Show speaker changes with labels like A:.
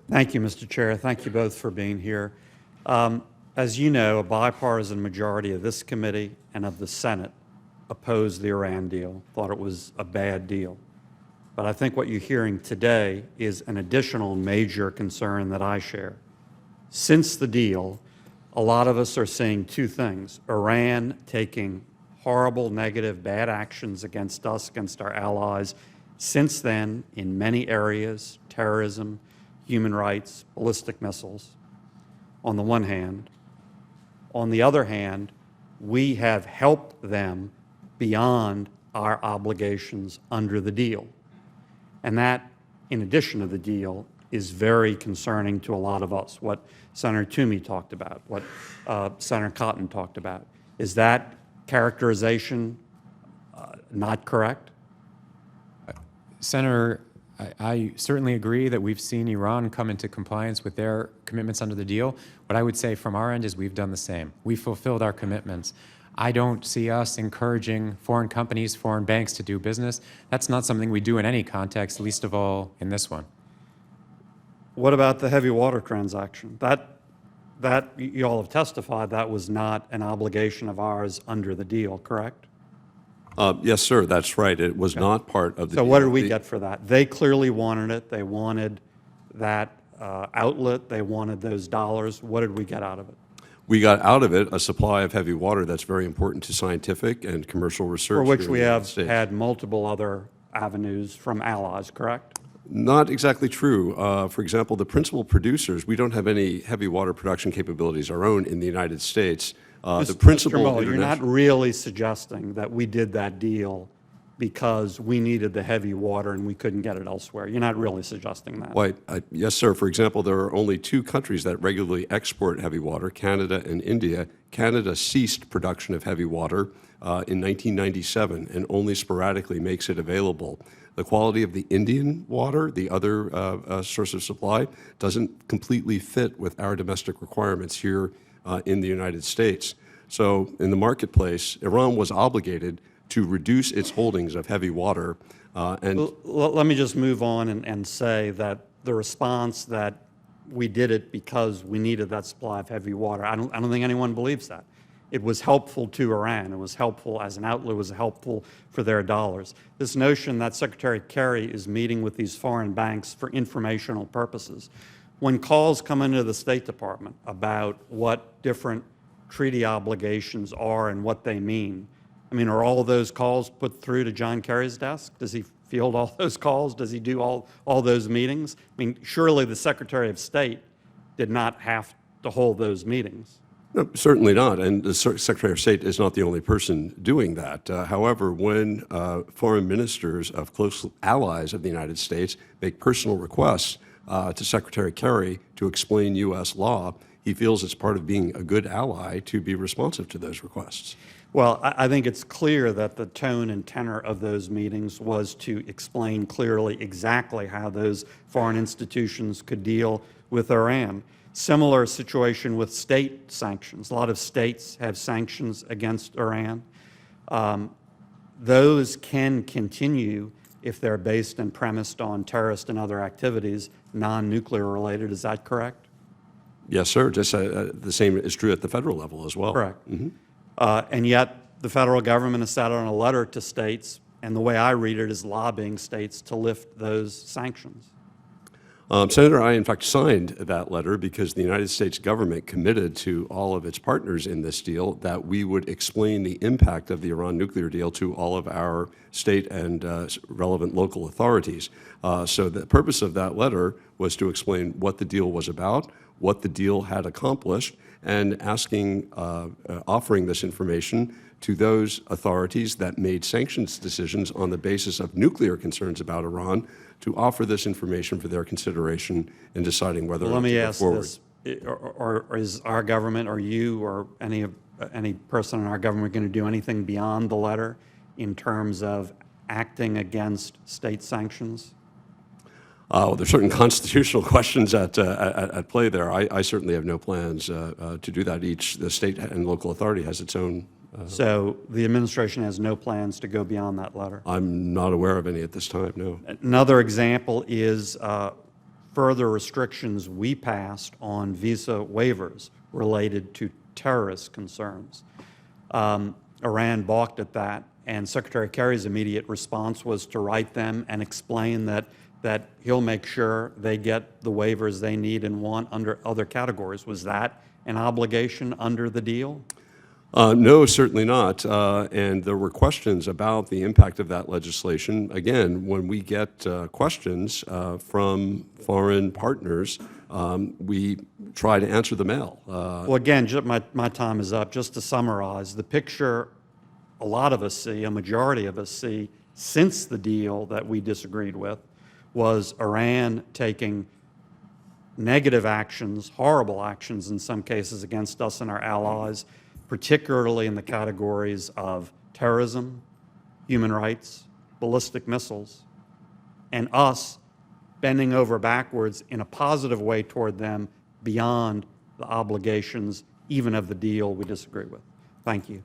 A: Thank you, Mr. Chair. Thank you both for being here. As you know, a bipartisan majority of this committee and of the Senate opposed the Iran deal, thought it was a bad deal. But I think what you're hearing today is an additional major concern that I share. Since the deal, a lot of us are seeing two things: Iran taking horrible, negative, bad actions against us, against our allies. Since then, in many areas, terrorism, human rights, ballistic missiles, on the one hand. On the other hand, we have helped them beyond our obligations under the deal. And that, in addition to the deal, is very concerning to a lot of us. What Senator Toomey talked about, what Senator Cotton talked about. Is that characterization not correct?
B: Senator, I certainly agree that we've seen Iran come into compliance with their commitments under the deal. What I would say from our end is we've done the same. We fulfilled our commitments. I don't see us encouraging foreign companies, foreign banks to do business. That's not something we do in any context, least of all in this one.
A: What about the heavy water transaction? That you all have testified that was not an obligation of ours under the deal, correct?
C: Yes, sir, that's right. It was not part of the
A: So
C: deal.
A: what did we get for that? They clearly wanted it. They wanted that outlet. They wanted those dollars. What did we get out of it?
C: We got out of it a supply of heavy water that's very important to scientific and commercial research.
A: For which
C: here in
A: we
C: the United
A: have
C: States.
A: had multiple other avenues from allies, correct?
C: Not exactly true. For example, the principal producers, we don't have any heavy water production capabilities our own in the United States. The principal
A: Mr. Mueller, you're not really suggesting that we did that deal because we needed the heavy water and we couldn't get it elsewhere. You're not really suggesting that.
C: Why, yes, sir. For example, there are only two countries that regularly export heavy water, Canada and India. Canada ceased production of heavy water in 1997 and only sporadically makes it available. The quality of the Indian water, the other source of supply, doesn't completely fit with our domestic requirements here in the United States. So in the marketplace, Iran was obligated to reduce its holdings of heavy water.
A: Let me just move on and say that the response that we did it because we needed that supply of heavy water, I don't think anyone believes that. It was helpful to Iran. It was helpful as an outlet. It was helpful for their dollars. This notion that Secretary Kerry is meeting with these foreign banks for informational purposes. When calls come into the State Department about what different treaty obligations are and what they mean, I mean, are all of those calls put through to John Kerry's desk? Does he field all those calls? Does he do all those meetings? I mean, surely the Secretary of State did not have to hold those meetings.
C: No, certainly not, and the Secretary of State is not the only person doing that. However, when foreign ministers of close allies of the United States make personal requests to Secretary Kerry to explain U.S. law, he feels it's part of being a good ally to be responsive to those requests.
A: Well, I think it's clear that the tone and tenor of those meetings was to explain clearly exactly how those foreign institutions could deal with Iran. Similar situation with state sanctions. A lot of states have sanctions against Iran. Those can continue if they're based and premised on terrorist and other activities, non-nuclear related. Is that correct?
C: Yes, sir. Just the same is true at the federal level as well.
A: Correct. Mm-hmm. And yet the federal government has sat on a letter to states, and the way I read it is lobbying states to lift those sanctions.
C: Senator, I in fact signed that letter because the United States government committed to all of its partners in this deal that we would explain the impact of the Iran nuclear deal to all of our state and relevant local authorities. So the purpose of that letter was to explain what the deal was about, what the deal had accomplished, and offering this information to those authorities that made sanctions decisions on the basis of nuclear concerns about Iran to offer this information for their consideration in deciding whether or not to go forward.
A: Let me ask this, or is our government or you or any person in our government going to do anything beyond the letter in terms of acting against state sanctions?
C: Well, there's certain constitutional questions at play there. I certainly have no plans to do that. The state and local authority has its own.
A: So the administration has no plans to go beyond that letter?
C: I'm not aware of any at this time, no.
A: Another example is further restrictions we passed on visa waivers related to terrorist concerns. Iran balked at that, and Secretary Kerry's immediate response was to write them and explain that he'll make sure they get the waivers they need and want under other categories. Was that an obligation under the deal?
C: No, certainly not. And there were questions about the impact of that legislation. Again, when we get questions from foreign partners, we try to answer the mail.
A: Well, again, my time is up. Just to summarize, the picture a lot of us see, a majority of us see, since the deal that we disagreed with, was Iran taking negative actions, horrible actions in some cases against us and our allies, particularly in the categories of terrorism, human rights, ballistic missiles, and us bending over backwards in a positive way toward them beyond the obligations even of the deal we disagree with. Thank you.